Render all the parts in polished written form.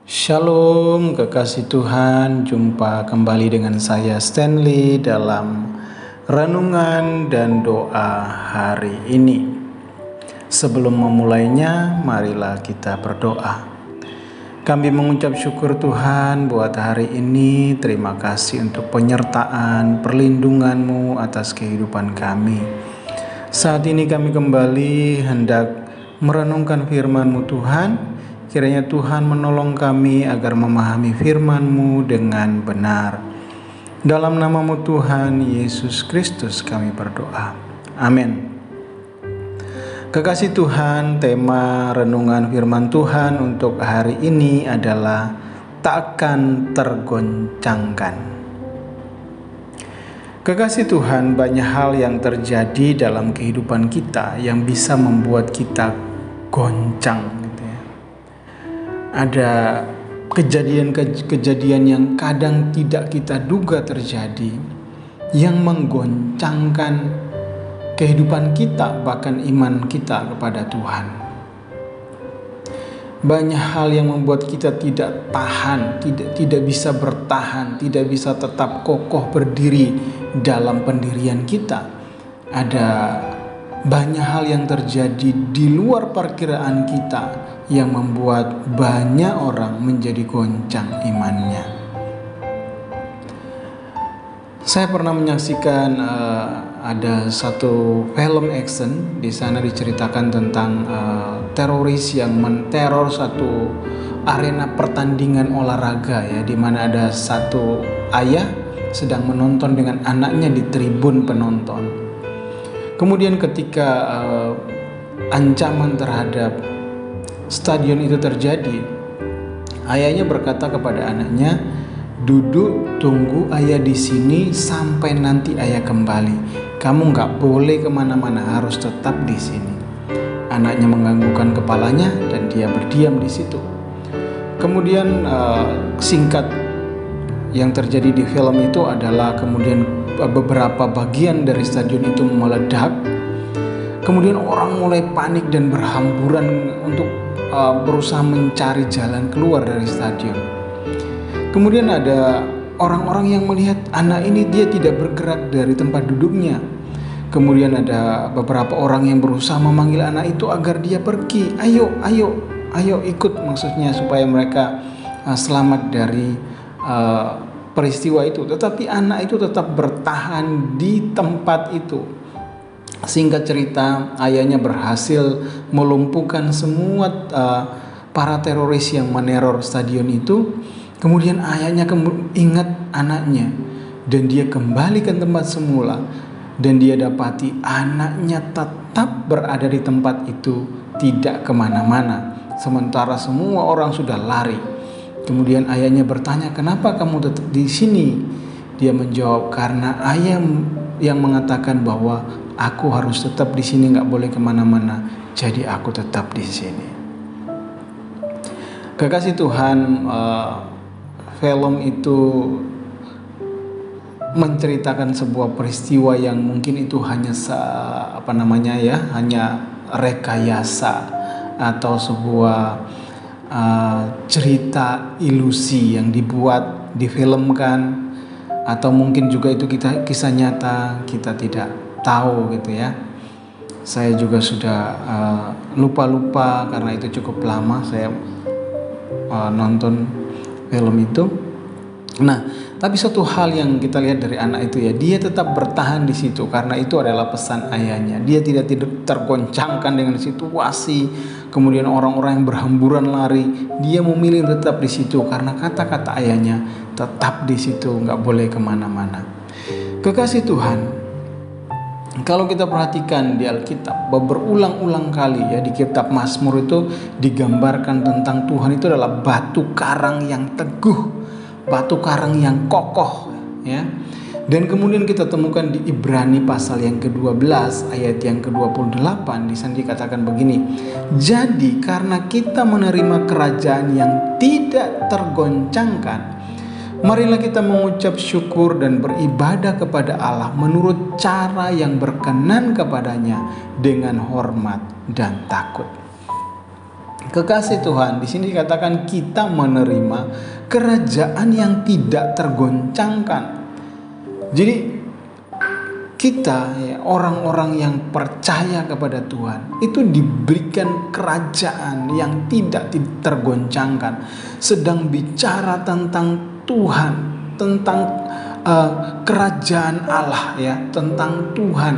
Shalom, kekasih Tuhan. Jumpa kembali dengan saya Stanley dalam renungan dan doa hari ini. Sebelum memulainya, marilah kita berdoa. Kami mengucap syukur Tuhan buat hari ini. Terima kasih untuk penyertaan, perlindungan-Mu atas kehidupan kami. Saat ini kami kembali hendak merenungkan firman-Mu Tuhan. Kiranya Tuhan menolong kami agar memahami firman-Mu dengan benar. Dalam nama-Mu Tuhan Yesus Kristus kami berdoa. Amin. Kekasih Tuhan, tema renungan firman Tuhan untuk hari ini adalah takkan tergoncangkan. Kekasih Tuhan, banyak hal yang terjadi dalam kehidupan kita yang bisa membuat kita goncang. Ada kejadian-kejadian yang kadang tidak kita duga terjadi, yang menggoncangkan kehidupan kita, bahkan iman kita kepada Tuhan. Banyak hal yang membuat kita tidak tahan, tidak bisa bertahan, tidak bisa tetap kokoh berdiri dalam pendirian kita. Ada banyak hal yang terjadi di luar perkiraan kita yang membuat banyak orang menjadi goncang imannya. Saya pernah menyaksikan ada satu film action. Di sana diceritakan tentang teroris yang menteror satu arena pertandingan olahraga, ya, di mana ada satu ayah sedang menonton dengan anaknya di tribun penonton. Kemudian ketika ancaman terhadap stadion itu terjadi, ayahnya berkata kepada anaknya, "Duduk tunggu ayah di sini sampai nanti ayah kembali. Kamu nggak boleh kemana-mana, harus tetap di sini." Anaknya menganggukkan kepalanya dan dia berdiam di situ. Kemudian singkat yang terjadi di film itu adalah kemudian beberapa bagian dari stadion itu meledak. Kemudian orang mulai panik dan berhamburan untuk berusaha mencari jalan keluar dari stadion. Kemudian ada orang-orang yang melihat anak ini, dia tidak bergerak dari tempat duduknya. Kemudian ada beberapa orang yang berusaha memanggil anak itu agar dia pergi. Ayo ikut, maksudnya supaya mereka selamat dari peristiwa itu. Tetapi anak itu tetap bertahan di tempat itu. Singkat cerita, ayahnya berhasil melumpuhkan semua para teroris yang meneror stadion itu. Kemudian ayahnya ingat anaknya dan dia kembali ke tempat semula, dan dia dapati anaknya tetap berada di tempat itu, tidak kemana-mana, sementara semua orang sudah lari. Kemudian ayahnya bertanya, "Kenapa kamu tetap di sini?" Dia menjawab, "Karena ayah yang mengatakan bahwa aku harus tetap di sini, nggak boleh kemana-mana, jadi aku tetap di sini." Kekasih Tuhan, film itu menceritakan sebuah peristiwa yang mungkin itu hanya hanya rekayasa atau sebuah cerita ilusi yang dibuat, difilmkan, atau mungkin juga itu kisah nyata, kita tidak tahu gitu ya. Saya juga sudah lupa karena itu cukup lama saya nonton film itu. Nah, tapi satu hal yang kita lihat dari anak itu, ya, dia tetap bertahan di situ karena itu adalah pesan ayahnya. Dia tidak tergoncangkan dengan situasi, kemudian orang-orang yang berhamburan lari. Dia memilih tetap di situ karena kata-kata ayahnya, tetap di situ, nggak boleh kemana-mana. Kekasih Tuhan, kalau kita perhatikan di Alkitab, berulang-ulang kali, ya, di kitab Mazmur itu digambarkan tentang Tuhan itu adalah batu karang yang teguh, batu karang yang kokoh, ya. Dan kemudian kita temukan di Ibrani pasal yang ke-12 ayat yang ke-28, di sana dikatakan begini, "Jadi karena kita menerima kerajaan yang tidak tergoncangkan, marilah kita mengucap syukur dan beribadah kepada Allah menurut cara yang berkenan kepadanya dengan hormat dan takut." Kekasih Tuhan, di sini dikatakan kita menerima kerajaan yang tidak tergoncangkan. Jadi kita, ya, orang-orang yang percaya kepada Tuhan itu diberikan kerajaan yang tidak tergoncangkan. Sedang bicara tentang Tuhan, tentang kerajaan Allah, ya, tentang Tuhan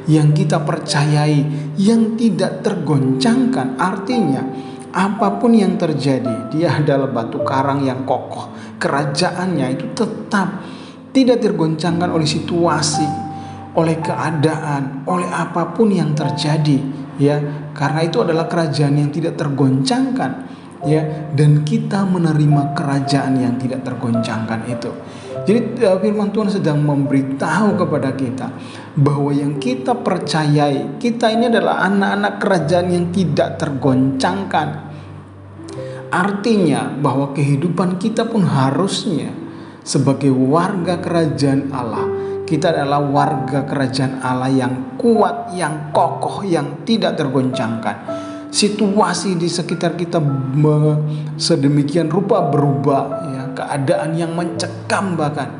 yang kita percayai, yang tidak tergoncangkan. Artinya apapun yang terjadi, dia adalah batu karang yang kokoh. Kerajaannya itu tetap tidak tergoncangkan oleh situasi, oleh keadaan, oleh apapun yang terjadi, ya. Karena itu adalah kerajaan yang tidak tergoncangkan, ya. Dan kita menerima kerajaan yang tidak tergoncangkan itu. Jadi firman Tuhan sedang memberitahu kepada kita bahwa yang kita percayai, kita ini adalah anak-anak kerajaan yang tidak tergoncangkan. Artinya bahwa kehidupan kita pun harusnya sebagai warga kerajaan Allah, kita adalah warga kerajaan Allah yang kuat, yang kokoh, yang tidak tergoncangkan. Situasi di sekitar kita sedemikian rupa berubah, ya, keadaan yang mencekam, bahkan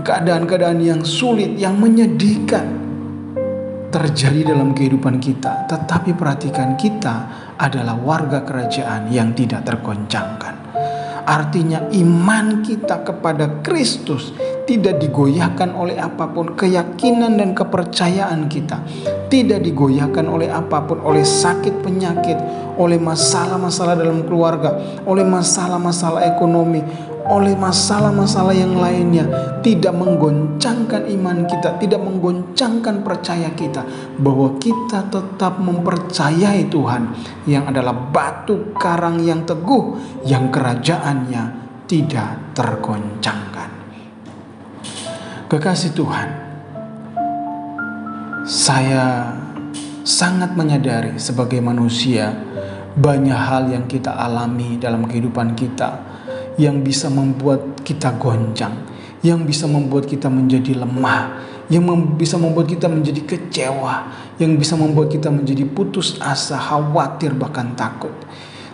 keadaan-keadaan yang sulit, yang menyedihkan terjadi dalam kehidupan kita. Tetapi perhatikan, kita adalah warga kerajaan yang tidak tergoncangkan. Artinya iman kita kepada Kristus tidak digoyahkan oleh apapun. Keyakinan dan kepercayaan kita tidak digoyahkan oleh apapun, oleh sakit penyakit, oleh masalah-masalah dalam keluarga, oleh masalah-masalah ekonomi, oleh masalah-masalah yang lainnya. Tidak menggoncangkan iman kita, tidak menggoncangkan percaya kita, bahwa kita tetap mempercayai Tuhan yang adalah batu karang yang teguh, yang kerajaannya tidak tergoncangkan. Kekasih Tuhan, saya sangat menyadari sebagai manusia banyak hal yang kita alami dalam kehidupan kita yang bisa membuat kita goncang, yang bisa membuat kita menjadi lemah, yang bisa membuat kita menjadi kecewa, yang bisa membuat kita menjadi putus asa, khawatir, bahkan takut.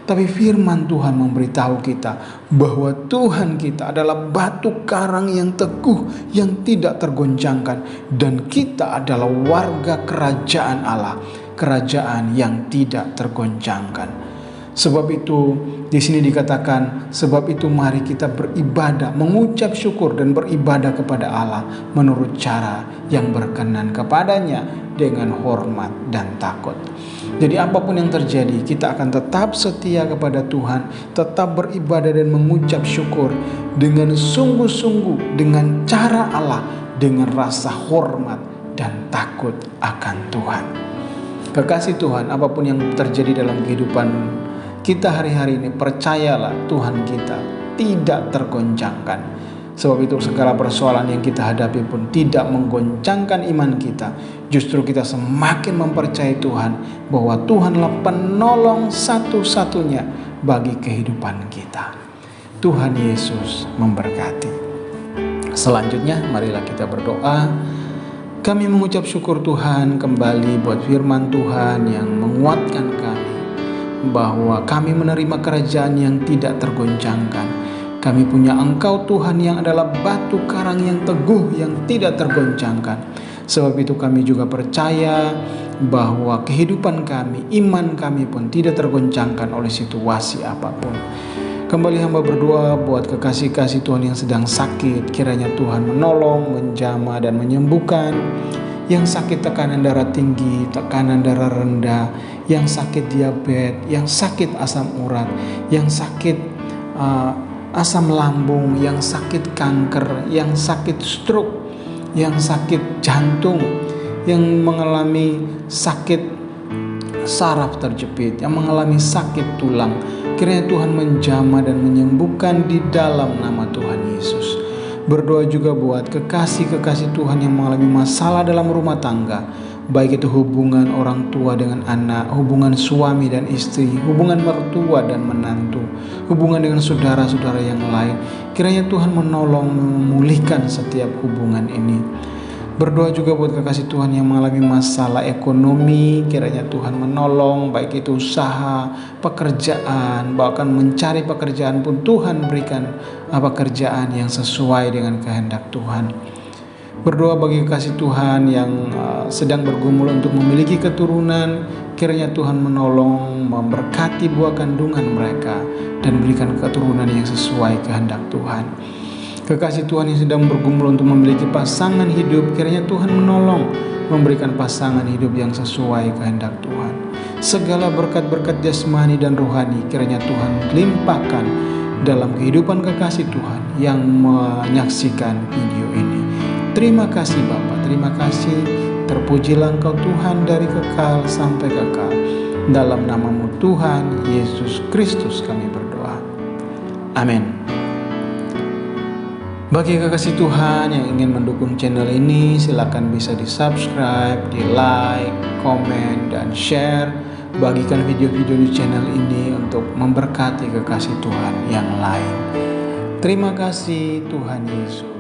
Tapi firman Tuhan memberitahu kita bahwa Tuhan kita adalah batu karang yang teguh, yang tidak tergoncangkan, dan kita adalah warga kerajaan Allah, kerajaan yang tidak tergoncangkan. Sebab itu di sini dikatakan, sebab itu mari kita beribadah, mengucap syukur dan beribadah kepada Allah menurut cara yang berkenan kepadanya dengan hormat dan takut. Jadi apapun yang terjadi, kita akan tetap setia kepada Tuhan, tetap beribadah dan mengucap syukur dengan sungguh-sungguh, dengan cara Allah, dengan rasa hormat dan takut akan Tuhan. Kekasih Tuhan, apapun yang terjadi dalam kehidupan kita hari-hari ini, percayalah Tuhan kita tidak tergoncangkan. Sebab itu segala persoalan yang kita hadapi pun tidak menggoncangkan iman kita. Justru kita semakin mempercayai Tuhan bahwa Tuhanlah penolong satu-satunya bagi kehidupan kita. Tuhan Yesus memberkati. Selanjutnya marilah kita berdoa. Kami mengucap syukur Tuhan kembali buat firman Tuhan yang menguatkan kami bahwa kami menerima kerajaan yang tidak tergoncangkan. Kami punya Engkau Tuhan yang adalah batu karang yang teguh, yang tidak tergoncangkan. Sebab itu kami juga percaya bahwa kehidupan kami, iman kami pun tidak tergoncangkan oleh situasi apapun. Kembali hamba berdoa buat kekasih-kasih Tuhan yang sedang sakit. Kiranya Tuhan menolong, menjamah dan menyembuhkan. Yang sakit tekanan darah tinggi, tekanan darah rendah, yang sakit diabetes, yang sakit asam urat, yang sakit asam lambung, yang sakit kanker, yang sakit stroke, yang sakit jantung, yang mengalami sakit saraf terjepit, yang mengalami sakit tulang. Kiranya Tuhan menjamah dan menyembuhkan di dalam nama Tuhan Yesus. Berdoa juga buat kekasih-kekasih Tuhan yang mengalami masalah dalam rumah tangga, baik itu hubungan orang tua dengan anak, hubungan suami dan istri, hubungan mertua dan menantu, hubungan dengan saudara-saudara yang lain. Kiranya Tuhan menolong memulihkan setiap hubungan ini. Berdoa juga buat kekasih Tuhan yang mengalami masalah ekonomi, kiranya Tuhan menolong, baik itu usaha, pekerjaan, bahkan mencari pekerjaan pun Tuhan berikan pekerjaan yang sesuai dengan kehendak Tuhan. Berdoa bagi kekasih Tuhan yang sedang bergumul untuk memiliki keturunan, kiranya Tuhan menolong, memberkati buah kandungan mereka, dan berikan keturunan yang sesuai kehendak Tuhan. Kekasih Tuhan yang sedang bergumul untuk memiliki pasangan hidup, kiranya Tuhan menolong, memberikan pasangan hidup yang sesuai kehendak Tuhan. Segala berkat-berkat jasmani dan rohani kiranya Tuhan limpahkan dalam kehidupan kekasih Tuhan yang menyaksikan video ini. Terima kasih Bapa, terima kasih. Terpujilah Engkau Tuhan dari kekal sampai kekal. Dalam nama-Mu Tuhan Yesus Kristus kami berdoa. Amin. Bagi kekasih Tuhan yang ingin mendukung channel ini, silakan bisa di-subscribe, di-like, komen, dan share. Bagikan video-video di channel ini untuk memberkati kekasih Tuhan yang lain. Terima kasih Tuhan Yesus.